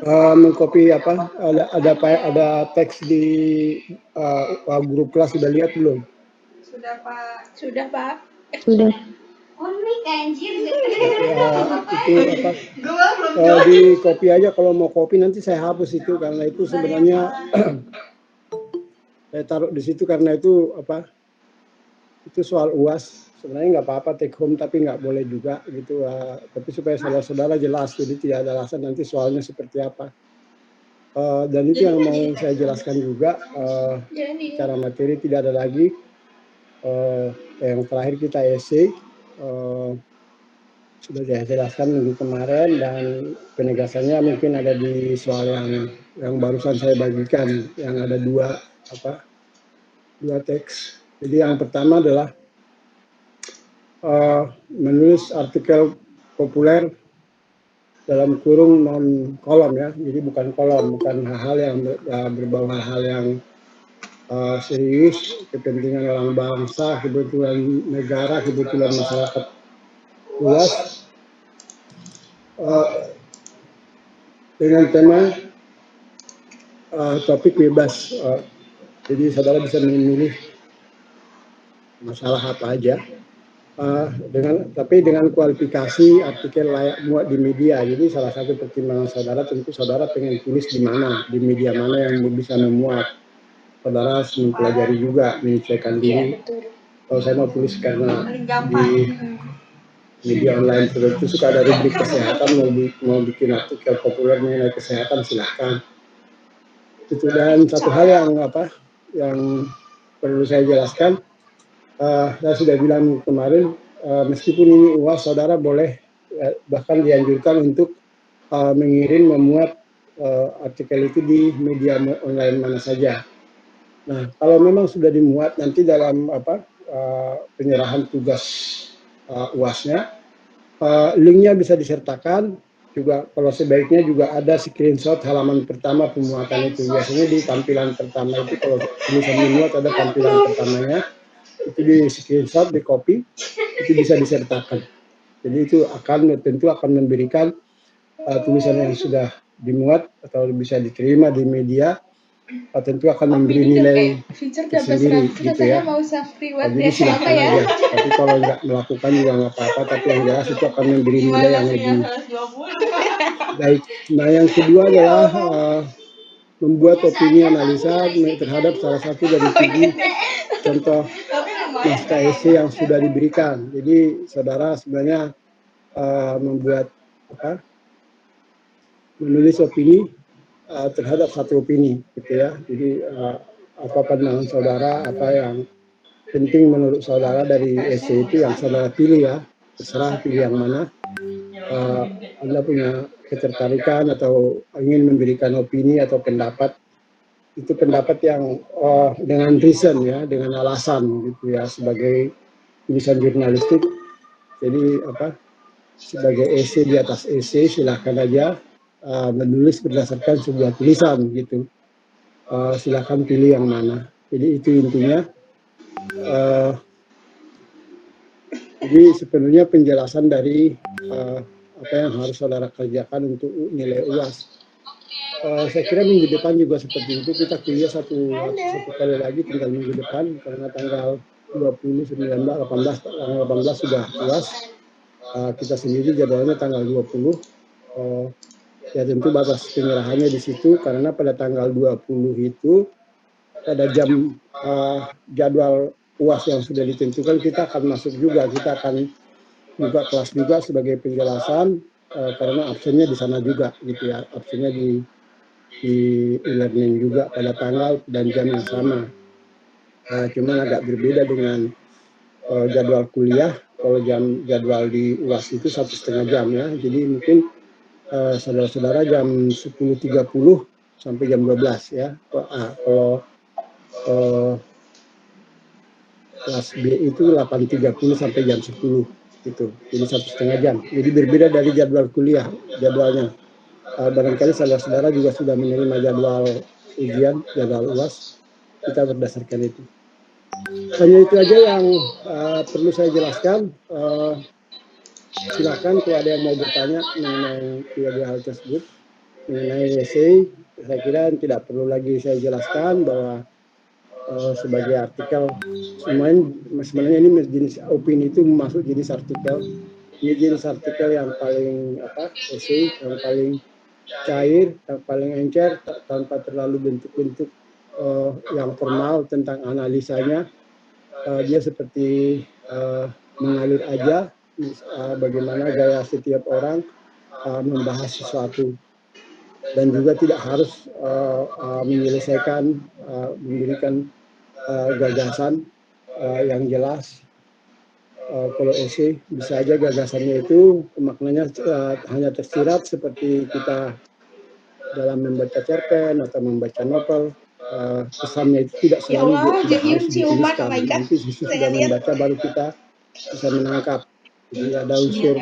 Mengcopy apa? Ada teks di grup kelas, sudah lihat belum? Sudah Pak. Sudah Pak. Sudah. Itu apa? Di copy aja, kalau mau copy nanti saya hapus itu, karena itu sebenarnya saya taruh di situ karena itu apa? Itu soal UAS. Sebenarnya nggak apa-apa take home, tapi nggak boleh juga gitu. Tapi supaya saudara-saudara jelas, jadi tidak ada alasan nanti soalnya seperti apa. Dan itu yang mau saya jelaskan juga, secara materi tidak ada lagi. Yang terakhir kita essay, sudah saya jelaskan minggu kemarin, dan penegasannya mungkin ada di soal yang barusan saya bagikan, yang ada dua teks. Jadi yang pertama adalah menulis artikel populer dalam kurung non kolom ya, jadi bukan kolom, bukan hal-hal yang berbau hal-hal yang serius, kepentingan orang bangsa, kebutuhan negara, kebutuhan masyarakat luas, dengan tema topik bebas. Jadi saudara bisa memilih masalah apa aja, tapi dengan kualifikasi artikel layak muat di media. Jadi salah satu pertimbangan saudara tentu saudara pengen tulis di mana, di media mana yang bisa memuat. Saudara harus mempelajari juga, menyesuaikan diri. Kalau saya mau tulis karena di media online tertentu suka ada rubrik kesehatan, mau bikin artikel populer mengenai kesehatan, silahkan. Itu. Dan satu hal yang perlu saya jelaskan, saya sudah bilang kemarin, meskipun ini UAS, saudara boleh bahkan dianjurkan untuk memuat artikel itu di media online mana saja. Nah, kalau memang sudah dimuat, nanti dalam penyerahan tugas UASnya, linknya bisa disertakan. Juga kalau sebaiknya juga ada screenshot halaman pertama pemuatan itu. Biasanya di tampilan pertama itu, kalau tulisan memuat ada tampilan pertamanya, itu di screenshot, di copy, itu bisa disertakan. Jadi itu tentu akan memberikan tulisan yang sudah dimuat atau bisa diterima di media, tentu akan memberi nilai tersendiri gitu ya. Jadi silahkan aja. Tapi kalau nggak melakukan juga nggak apa-apa, tapi yang jelas itu akan memberi nilai yang lebih baik. Nah, yang kedua adalah membuat opini analisa terhadap salah satu dari 7 contoh naskah esai yang sudah diberikan. Jadi saudara sebenarnya menulis opini terhadap satu opini gitu ya. Jadi apa pandangan saudara, apa yang penting menurut saudara dari esai itu yang saudara pilih ya, terserah pilih yang mana. Anda punya ketertarikan atau ingin memberikan opini atau pendapat, itu pendapat yang dengan reason ya, dengan alasan gitu ya, sebagai tulisan jurnalistik. Jadi sebagai esai di atas esai, silahkan aja menulis berdasarkan sebuah tulisan gitu. Silahkan pilih yang mana. Jadi itu intinya. Jadi sepenuhnya penjelasan dari apa yang harus saudara kerjakan untuk nilai UAS. Saya kira minggu depan juga seperti itu. Kita kuliah satu kali lagi, tinggal minggu depan, karena tanggal 20, 19, 18, tanggal 18 sudah UAS. Kita sendiri jadwalnya tanggal 20. Ya tentu batas penyerahannya di situ, karena pada tanggal 20 itu pada jam jadwal UAS yang sudah ditentukan, kita akan masuk juga, kita akan buka kelas juga sebagai penjelasan, karena absennya di sana juga gitu ya, absennya di e-learning juga pada tanggal dan jam yang sama. Cuman agak berbeda dengan jadwal kuliah. Kalau jadwal di UAS itu 1,5 jam ya, jadi mungkin saudara-saudara jam 10.30 sampai jam 12 ya. Kalau kelas B itu 8.30 sampai jam 10 gitu, jadi 1,5 jam. Jadi berbeda dari jadwal kuliah jadwalnya. Barangkali saudara-saudara juga sudah menerima jadwal ujian, jadwal UAS, kita berdasarkan itu. Hanya itu aja yang perlu saya jelaskan. silakan kalau ada yang mau bertanya mengenai tiga hal tersebut. Mengenai essay, saya kira tidak perlu lagi saya jelaskan bahwa sebagai artikel sebenarnya ini jenis opini itu masuk jenis artikel. Ini jenis artikel yang paling essay yang paling cair, yang paling encer, tanpa terlalu bentuk-bentuk yang formal tentang analisanya. Dia seperti mengalir aja, bagaimana gaya setiap orang membahas sesuatu, dan juga tidak harus menyelesaikan, memberikan gagasan yang jelas. Kalau essay bisa aja gagasannya itu maknanya hanya tersirat seperti kita dalam membaca cerpen atau membaca novel. Pesannya itu tidak selalu tidak harus dituliskan. Nanti sudah membaca baru kita bisa menangkap. Jadi ada unsur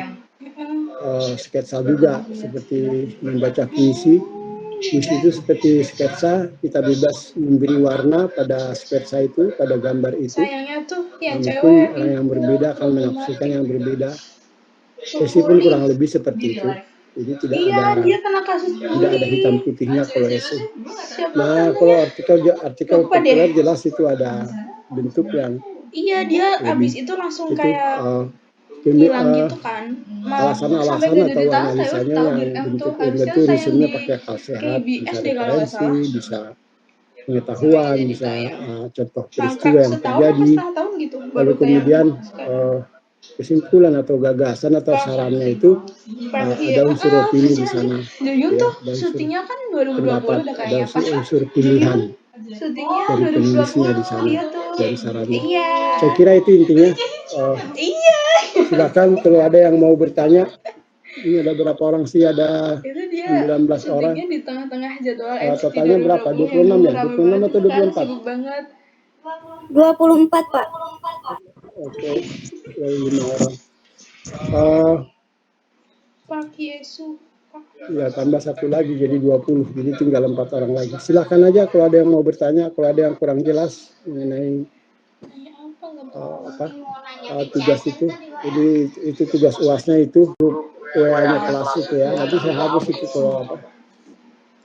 sketsa juga, seperti membaca puisi. Puisi itu seperti sketsa, kita bebas memberi warna pada sketsa itu, pada gambar itu. Sayangnya tuh yang Meskipun cewek orang yang berbeda akan menafsirkan yang berbeda. Essay pun kurang lebih seperti itu. Jadi tidak dia kena kasus ada hitam putihnya kalau essay. Siapa Nah, kalau artikel populer jelas itu ada bentuk yang dia lebih, abis itu langsung itu kayak hilang gitu kan. alasan-alasan atau analisanya yang bentuk itu reasonnya pakai akal sehat, bisa referensi, bisa pengetahuan, bisa contoh peristiwa yang terjadi. Lalu kemudian kesimpulan atau gagasan atau sarannya itu ada unsur opini di sana, ya, ada unsur pendapat, ada unsur pilihan dari penulisnya di sana, dari sarannya. Saya kira itu intinya. Silakan kalau ada yang mau bertanya. Ini ada berapa orang sih? Ada 19 orang. Di tengah-tengah jadwal Totalnya berapa? 26 ya? 26 atau 24? 24, Pak. Oke, 5 orang. Pak Yesus. Ya, tambah satu lagi jadi 20. Jadi tinggal 4 orang lagi. Silakan aja kalau ada yang mau bertanya, kalau ada yang kurang jelas mengenai tugas itu. Jadi itu tugas UASnya itu WA-nya kelas itu ya. Nanti saya hapus itu kalau apa.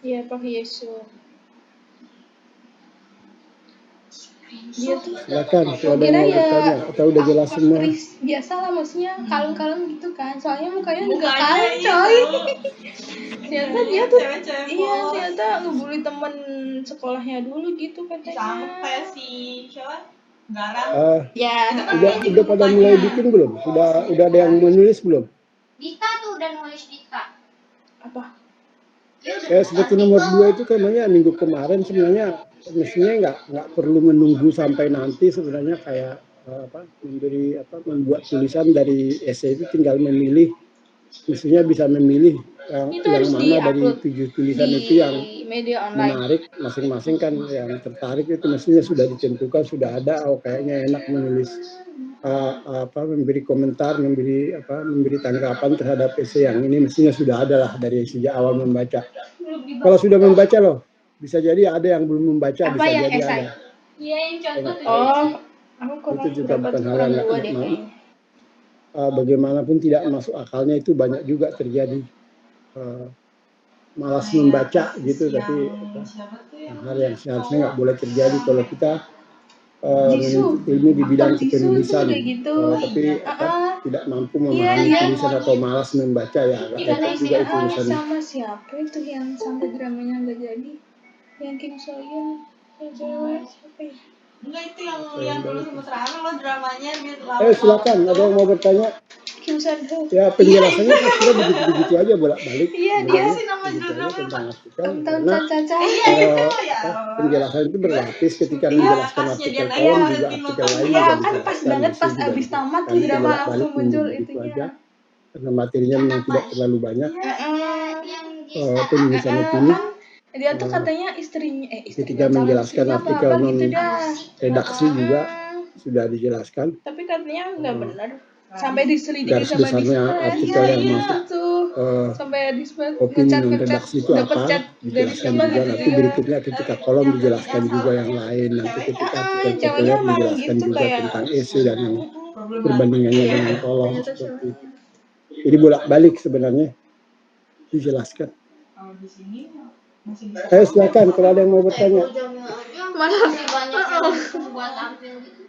Iya, Pak Yesus. Dia tuh silakan kalau ada yang mau bertanya atau udah jelas semua. Biasa lah, maksudnya kalem-kalem gitu kan. Soalnya mukanya juga kalem, coy. Ternyata dia tuh ternyata ngebully temen sekolahnya dulu gitu katanya. Sampai si siapa? Udah pada mulai bikin belum? Udah ada yang menulis belum? Dita tuh udah nulis Dita. Apa? Seperti nomor 2 itu kayaknya minggu kemarin sebenarnya mestinya nggak perlu menunggu sampai nanti sebenarnya, kayak membuat tulisan dari essay itu tinggal memilih, mestinya bisa memilih yang mana dari 7 tulisan itu yang menarik masing-masing kan, yang tertarik itu mestinya sudah ditentukan, sudah ada. Kayaknya enak menulis memberi komentar, memberi tanggapan terhadap essay yang ini, mestinya sudah ada lah dari sejak awal membaca. Kalau sudah membaca loh, bisa jadi ada yang belum membaca, bisa jadi ada. Iya, yang contoh itu juga bukan hal yang bagaimanapun tidak masuk akalnya, itu banyak juga terjadi. Malas membaca gitu, tapi hal yang seharusnya nggak boleh terjadi kalau kita menuntut ilmu di bidang kepenulisan, tapi tidak mampu memahami tulisan atau malas membaca, ya agak repot juga itu urusannya. Sama siapa itu yang sampai dramanya nggak jadi, yang Kim Soyeon, yang cewek siapa ya? Enggak, itu yang dulu semester lo dramanya dia. Silakan ada yang mau bertanya. Kim Soyeon. Ya, penjelasannya saya kira begitu aja bolak-balik. Iya, dia sih nama judulnya tentang artikel, karena penjelasan itu berlapis. Ketika menjelaskan artikel kawan juga artikel lain juga kan pas banget pas abis tamat tuh drama langsung muncul itunya. Karena materinya memang tidak terlalu banyak. Penulisan opini. Dia tuh katanya istrinya ketika menjelaskan artikel non redaksi juga sudah dijelaskan. Tapi katanya nggak benar. Sampai diselidiki garis sama besarnya artikel yang masuk sampai opini non redaksi itu apa dijelaskan juga. Nanti berikutnya ketika kolom dijelaskan juga yang lain. Nanti ketika artikel populer dijelaskan juga tentang essay dan yang perbandingannya dengan kolom seperti itu. Jadi bolak-balik sebenarnya dijelaskan. Kalau di sini masih bisa. Ayo silakan kalau ada yang mau bertanya. Mana banyak yang buat tampil gitu.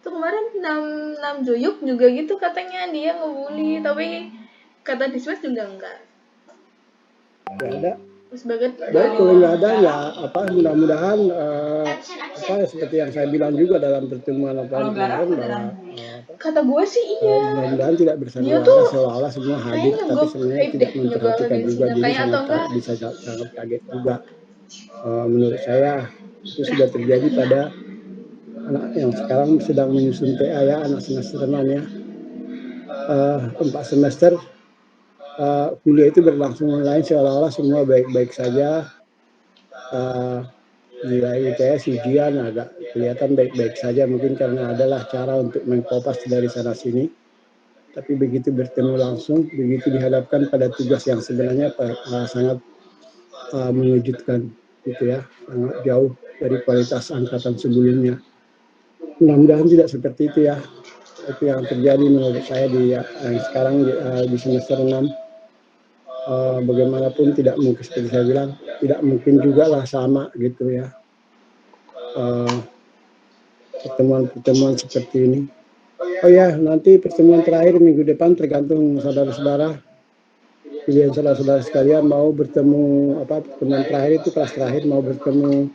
Tuh kemarin Nam Joyuk juga gitu katanya dia ngebully, tapi kata Dismas juga enggak. Nggak ada. Terus banget. Baik, kalau nggak ada ya mudah-mudahan seperti yang saya bilang juga dalam pertemuan kemarin bahwa Kata gue sih iya. mudah-mudahan tidak Dia bersangkutan tuh seolah-olah semua hadir kayaknya tapi nyogok sebenarnya hype tidak deh, nyogok memperhatikan lagi juga, sini. jadi Kayak atau enggak bisa sangat kaget juga. Menurut saya itu sudah terjadi pada anak yang sekarang sedang menyusun TA ya, anak semester 6 ya. 4 semester kuliah itu berlangsung online seolah-olah semua baik-baik saja. Nilai UTS ujian agak kelihatan baik-baik saja, mungkin karena adalah cara untuk mengkopas dari sana sini, tapi begitu bertemu langsung, begitu dihadapkan pada tugas yang sebenarnya sangat mengejutkan gitu ya, sangat jauh dari kualitas angkatan sebelumnya. Mudah-mudahan tidak seperti itu ya. Itu yang terjadi menurut saya sekarang di semester 6. Bagaimanapun tidak mungkin, seperti saya bilang, tidak mungkin juga lah sama gitu ya. Pertemuan-pertemuan seperti ini. Oh ya, nanti pertemuan terakhir minggu depan tergantung saudara-saudara, pilihan saudara-saudara sekalian mau bertemu pertemuan terakhir itu kelas terakhir mau bertemu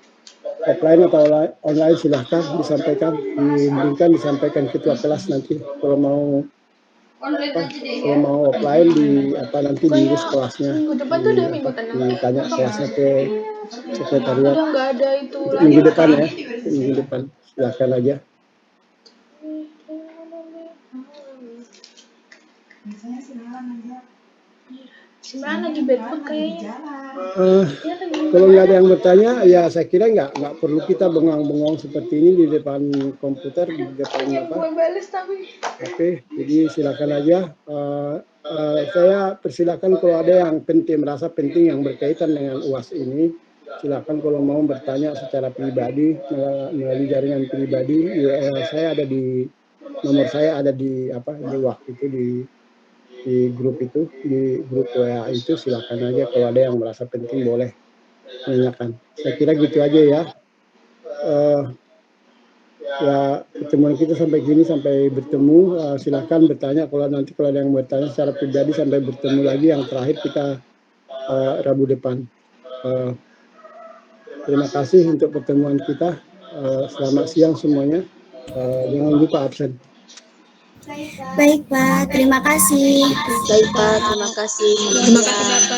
offline atau online, silahkan disampaikan, disampaikan ketua kelas nanti kalau mau offline nanti diurus kelasnya. Minggu depan tuh udah minggu tenang. Ditanya kelasnya ke sekretariat. Udah nggak ada itu. Minggu depan ya, minggu depan silakan aja. Biasanya Simran aja. Simran lagi bad mood kayaknya. Kalau nggak ada yang bertanya, ya saya kira nggak perlu kita bengong-bengong seperti ini di depan komputer, di depan Gue balas tapi. Oke, jadi silakan aja. Saya persilakan kalau ada yang merasa penting yang berkaitan dengan UAS ini, silakan kalau mau bertanya secara pribadi melalui jaringan pribadi. URL saya ada di nomor saya ada di waktu itu di grup itu, di grup WA itu, silakan aja kalau ada yang merasa penting boleh menanyakan. Saya kira gitu aja ya. Ya pertemuan kita sampai gini, sampai bertemu, silakan bertanya kalau ada yang bertanya secara pribadi, sampai bertemu lagi yang terakhir kita Rabu depan. Terima kasih untuk pertemuan kita. Selamat siang semuanya. Jangan lupa absen. Baik Pak, terima kasih. Baik Pak, terima kasih. Terima kasih Bapak.